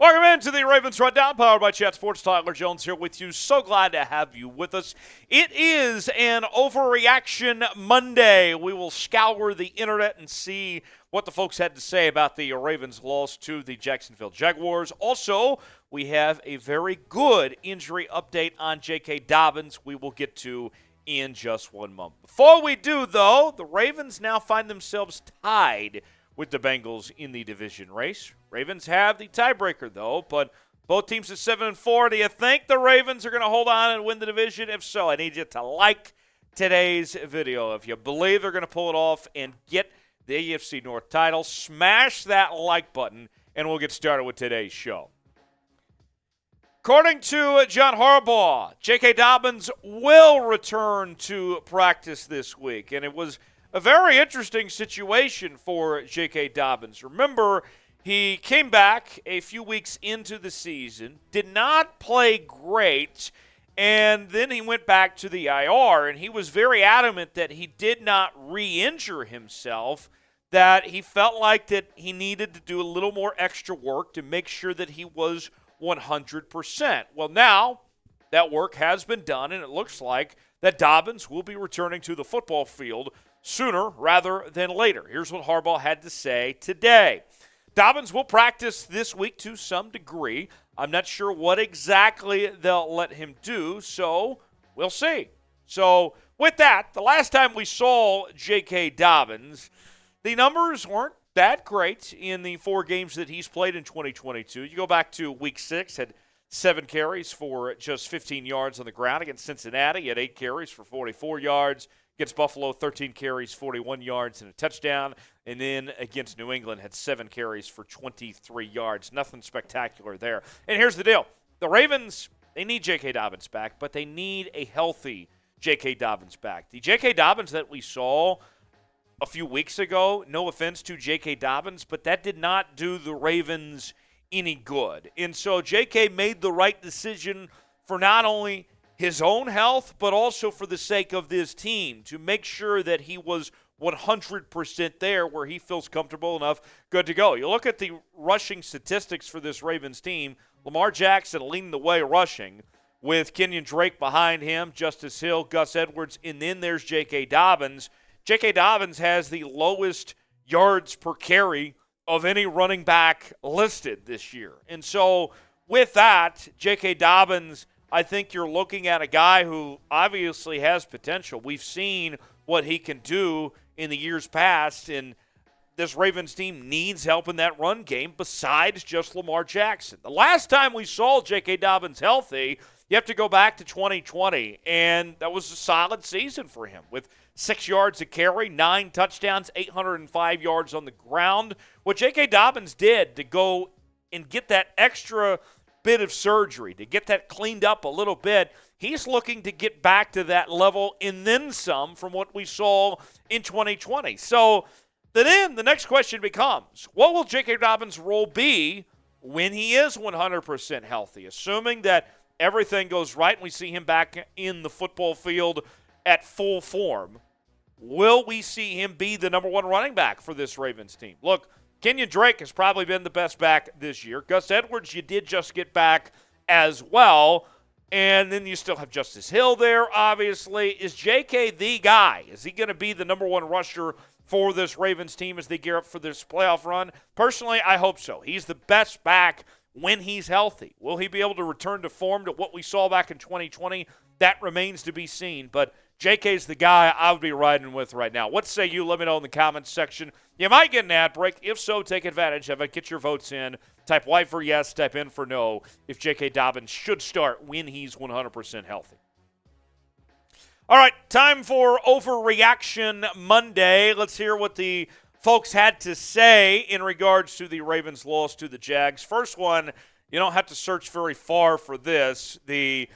Welcome into the Ravens Rundown, powered by Chat Sports. Tyler Jones here with you. So glad to have you with us. It is an Overreaction Monday. We will scour the internet and see what the folks had to say about the Ravens' loss to the Jacksonville Jaguars. Also, we have a very good injury update on J.K. Dobbins we will get to in just 1 month. Before we do, though, the Ravens now find themselves tied with the Bengals in the division race. Ravens have the tiebreaker, though, but both teams are 7-4. Do you think the Ravens are going to hold on and win the division? If so, I need you to like today's video. If you believe they're going to pull it off and get the AFC North title, smash that like button, and we'll get started with today's show. According to John Harbaugh, J.K. Dobbins will return to practice this week, and it was a very interesting situation for J.K. Dobbins. Remember, he came back a few weeks into the season, did not play great, and then he went back to the IR, and he was very adamant that he did not re-injure himself, that he felt like that he needed to do a little more extra work to make sure that he was 100%. Well, now that work has been done, and it looks like that Dobbins will be returning to the football field sooner rather than later. Here's what Harbaugh had to say today. Dobbins will practice this week to some degree. I'm not sure what exactly they'll let him do, so we'll see. So with that, the last time we saw J.K. Dobbins, the numbers weren't that great in the 4 games that he's played in 2022. You go back to week 6, had 7 carries for just 15 yards on the ground. Against Cincinnati, he had 8 carries for 44 yards. Against Buffalo, 13 carries, 41 yards, and a touchdown. And then against New England, had 7 carries for 23 yards. Nothing spectacular there. And here's the deal. The Ravens, they need J.K. Dobbins back, but they need a healthy J.K. Dobbins back. The J.K. Dobbins that we saw a few weeks ago, no offense to J.K. Dobbins, but that did not do the Ravens any good. And so J.K. made the right decision for not only his own health, but also for the sake of this team, to make sure that he was 100% there where he feels comfortable enough, good to go. You look at the rushing statistics for this Ravens team, Lamar Jackson leading the way rushing with Kenyon Drake behind him, Justice Hill, Gus Edwards, and then there's J.K. Dobbins. J.K. Dobbins has the lowest yards per carry of any running back listed this year. And so with that, J.K. Dobbins, I think you're looking at a guy who obviously has potential. We've seen what he can do in the years past, and this Ravens team needs help in that run game besides just Lamar Jackson. The last time we saw J.K. Dobbins healthy, you have to go back to 2020, and that was a solid season for him with 6 yards a carry, 9 touchdowns, 805 yards on the ground. What J.K. Dobbins did to go and get that extra bit of surgery, to get that cleaned up a little bit, he's looking to get back to that level and then some from what we saw in 2020. So then the next question becomes, what will J.K. Dobbins' role be when he is 100% healthy? Assuming that everything goes right and we see him back in the football field at full form, will we see him be the number 1 running back for this Ravens team? Look, Kenyon Drake has probably been the best back this year. Gus Edwards, you did just get back as well. And then you still have Justice Hill there, obviously. Is J.K. the guy? Is he going to be the number 1 rusher for this Ravens team as they gear up for this playoff run? Personally, I hope so. He's the best back when he's healthy. Will he be able to return to form to what we saw back in 2020? That remains to be seen. But J.K.'s the guy I would be riding with right now. What say you? Let me know in the comments section. You might get an ad break. If so, take advantage of it. Get your votes in. Type Y for yes, type in for no if J.K. Dobbins should start when he's 100% healthy. All right, time for Overreaction Monday. Let's hear what the folks had to say in regards to the Ravens' loss to the Jags. First one, you don't have to search very far for this. The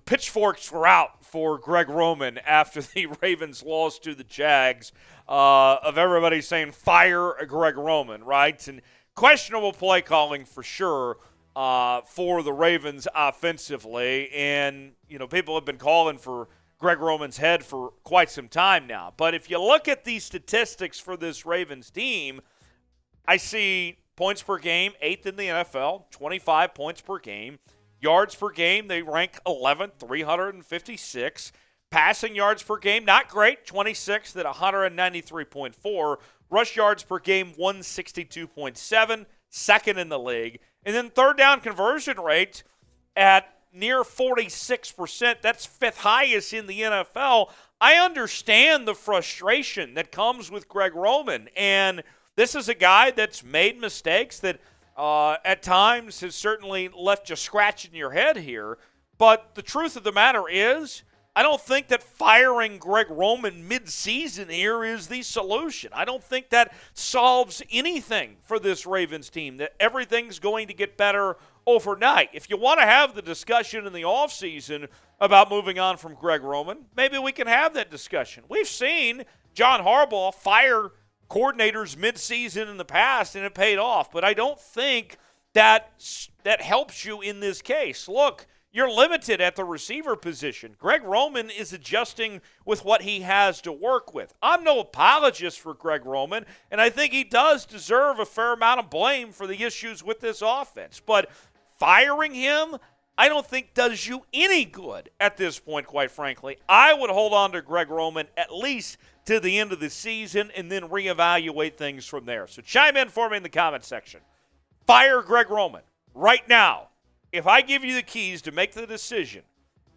pitchforks were out for Greg Roman after the Ravens lost to the Jags, of everybody saying fire Greg Roman, right? And questionable play calling for sure for the Ravens offensively. And, you know, people have been calling for Greg Roman's head for quite some time now. But if you look at the statistics for this Ravens team, I see Points per game, 8th in the NFL, 25 points per game. Yards per game, they rank 11th, 356. Passing yards per game, not great, 26th at 193.4. Rush yards per game, 162.7, second in the league. And then third down conversion rate at near 46%. That's fifth highest in the NFL. I understand the frustration that comes with Greg Roman. And this is a guy that's made mistakes that at times has certainly left you scratching your head here. But the truth of the matter is, I don't think that firing Greg Roman mid-season here is the solution. I don't think that solves anything for this Ravens team, that everything's going to get better overnight. If you want to have the discussion in the offseason about moving on from Greg Roman, maybe we can have that discussion. We've seen John Harbaugh fire coordinators mid-season in the past, and it paid off. But I don't think that helps you in this case. Look, you're limited at the receiver position. Greg Roman is adjusting with what he has to work with. I'm no apologist for Greg Roman, and I think he does deserve a fair amount of blame for the issues with this offense. But firing him, I don't think does you any good at this point, quite frankly. I would hold on to Greg Roman at least to the end of the season and then reevaluate things from there. So chime in for me in the comment section. Fire Greg Roman right now. If I give you the keys to make the decision,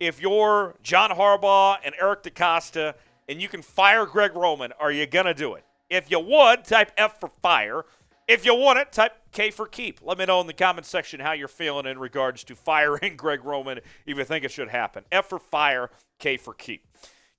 if you're John Harbaugh and Eric DeCosta and you can fire Greg Roman, are you going to do it? If you would, type F for fire. If you want it, type K for keep. Let me know in the comment section how you're feeling in regards to firing Greg Roman if you think it should happen. F for fire, K for keep.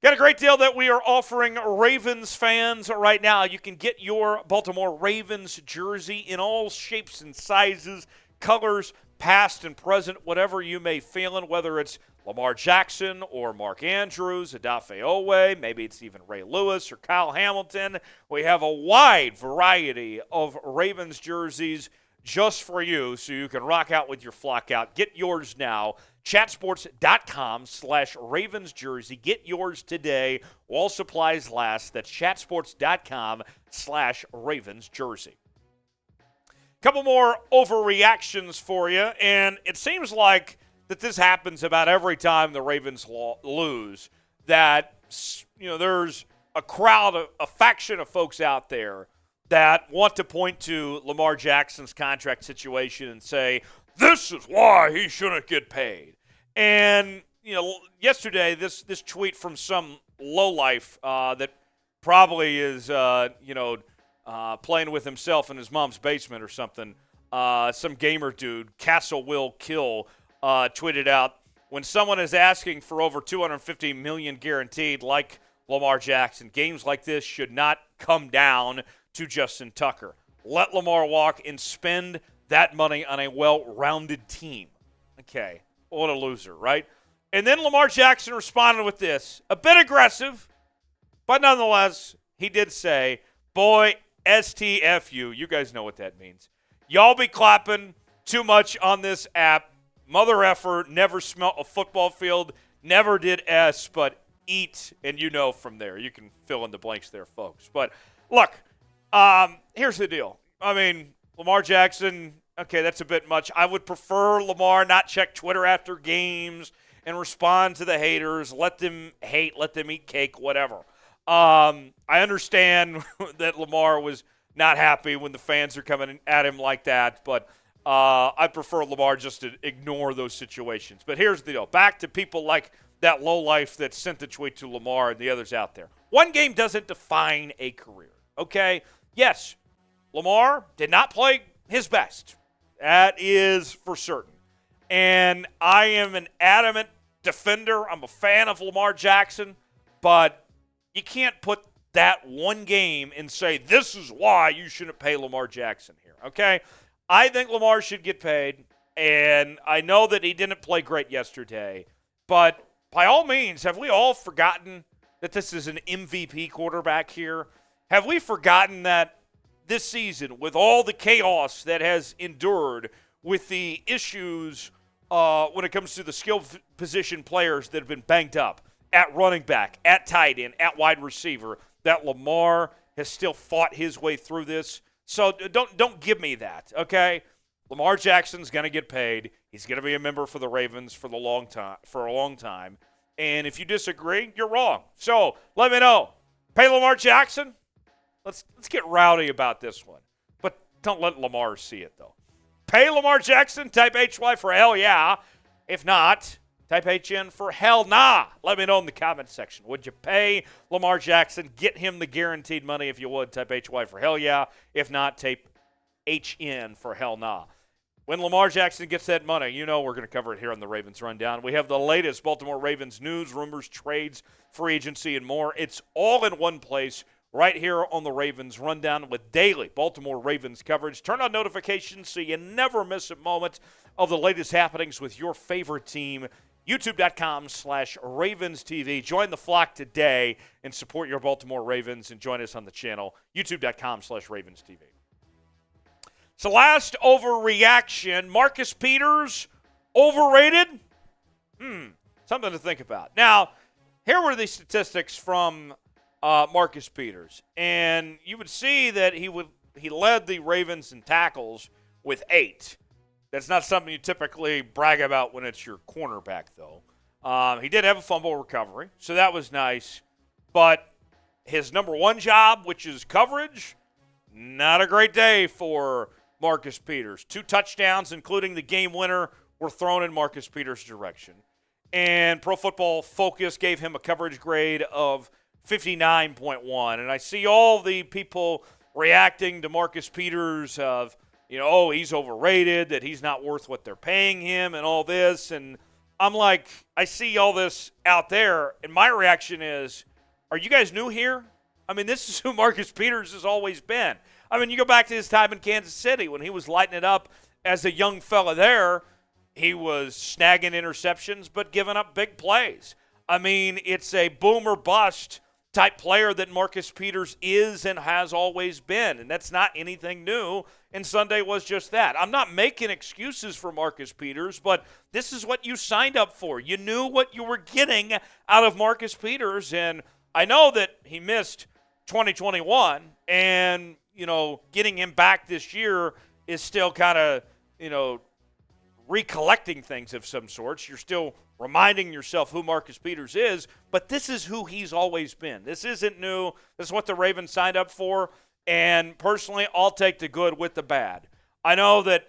Got a great deal that we are offering Ravens fans right now. You can get your Baltimore Ravens jersey in all shapes and sizes, colors, past and present, whatever you may feeling, whether it's Lamar Jackson or Mark Andrews, Odafe Owe, maybe it's even Ray Lewis or Kyle Hamilton. We have a wide variety of Ravens jerseys just for you so you can rock out with your flock out. Get yours now. Chatsports.com/Ravens jersey. Get yours today while supplies last. That's chatsports.com/Ravens jersey. Couple more overreactions for you, and it seems like that this happens about every time the Ravens lose, that there's a crowd, a faction of folks out there that want to point to Lamar Jackson's contract situation and say, this is why he shouldn't get paid. And, yesterday, this tweet from some lowlife that probably is, playing with himself in his mom's basement or something. Some gamer dude, Castle Will Kill, tweeted out, when someone is asking for over $250 million guaranteed, like Lamar Jackson, games like this should not come down to Justin Tucker. Let Lamar walk and spend that money on a well-rounded team. Okay, what a loser, right? And then Lamar Jackson responded with this, a bit aggressive, but nonetheless, he did say, boy, STFU. You guys know what that means. Y'all be clapping too much on this app. Mother effer, never smelt a football field, never did S, but eat, and from there. You can fill in the blanks there, folks. But look, here's the deal. I mean, Lamar Jackson, okay, that's a bit much. I would prefer Lamar not check Twitter after games and respond to the haters. Let them hate, let them eat cake, whatever. I understand that Lamar was not happy when the fans are coming at him like that, but I prefer Lamar just to ignore those situations. But here's the deal. Back to people like that lowlife that sent the tweet to Lamar and the others out there. One game doesn't define a career, okay? Yes, Lamar did not play his best. That is for certain. And I am an adamant defender. I'm a fan of Lamar Jackson, but you can't put that one game and say, this is why you shouldn't pay Lamar Jackson here, okay? I think Lamar should get paid, and I know that he didn't play great yesterday, but by all means, have we all forgotten that this is an MVP quarterback here? Have we forgotten that this season, with all the chaos that has endured, with the issues when it comes to the skill position players that have been banged up, at running back, at tight end, at wide receiver, that Lamar has still fought his way through this? So don't give me that, okay? Lamar Jackson's going to get paid. He's going to be a member for the Ravens for a long time. And if you disagree, you're wrong. So let me know. Pay Lamar Jackson? Let's get rowdy about this one. But don't let Lamar see it, though. Pay Lamar Jackson? Type HY for hell yeah. If not, type HN for hell nah. Let me know in the comment section. Would you pay Lamar Jackson? Get him the guaranteed money if you would. Type HY for hell yeah. If not, type HN for hell nah. When Lamar Jackson gets that money, you know we're going to cover it here on the Ravens Rundown. We have the latest Baltimore Ravens news, rumors, trades, free agency, and more. It's all in one place right here on the Ravens Rundown with daily Baltimore Ravens coverage. Turn on notifications so you never miss a moment of the latest happenings with your favorite team. YouTube.com/RavensTV. Join the flock today and support your Baltimore Ravens and join us on the channel. YouTube.com/RavensTV. So last overreaction, Marcus Peters, overrated? Something to think about. Now, here were the statistics from Marcus Peters. And you would see that he led the Ravens in tackles with 8. That's not something you typically brag about when it's your cornerback, though. He did have a fumble recovery, so that was nice. But his number one job, which is coverage, not a great day for Marcus Peters. 2 touchdowns, including the game winner, were thrown in Marcus Peters' direction. And Pro Football Focus gave him a coverage grade of 59.1. And I see all the people reacting to Marcus Peters of, he's overrated, that he's not worth what they're paying him and all this. And I'm like, I see all this out there, and my reaction is, are you guys new here? I mean, this is who Marcus Peters has always been. I mean, you go back to his time in Kansas City when he was lighting it up as a young fella there. He was snagging interceptions but giving up big plays. I mean, it's a boom or bust type player that Marcus Peters is and has always been, and that's not anything new, and Sunday was just that. I'm not making excuses for Marcus Peters, but this is what you signed up for. You knew what you were getting out of Marcus Peters, and I know that he missed 2021, and getting him back this year is still kind of, recollecting things of some sorts. You're still reminding yourself who Marcus Peters is, but this is who he's always been. This isn't new. This is what the Ravens signed up for, and personally, I'll take the good with the bad. I know that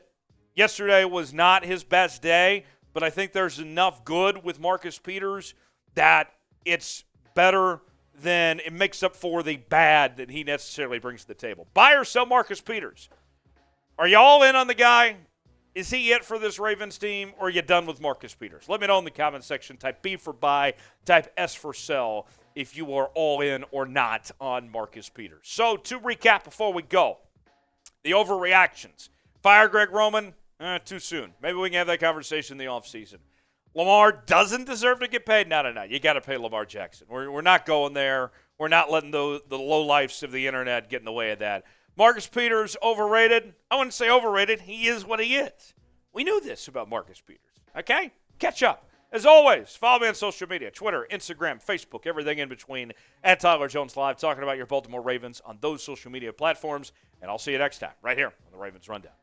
yesterday was not his best day, but I think there's enough good with Marcus Peters that it's better than it makes up for the bad that he necessarily brings to the table. Buy or sell Marcus Peters? Are you all in on the guy? Is he it for this Ravens team, or are you done with Marcus Peters? Let me know in the comment section. Type B for buy, type S for sell if you are all in or not on Marcus Peters. So to recap before we go, the overreactions. Fire Greg Roman? Too soon. Maybe we can have that conversation in the offseason. Lamar doesn't deserve to get paid? No. You got to pay Lamar Jackson. We're not going there. We're not letting the lowlifes of the internet get in the way of that. Marcus Peters, overrated? I wouldn't say overrated. He is what he is. We knew this about Marcus Peters. Okay? Catch up. As always, follow me on social media, Twitter, Instagram, Facebook, everything in between, at Tyler Jones Live, talking about your Baltimore Ravens on those social media platforms. And I'll see you next time right here on the Ravens Rundown.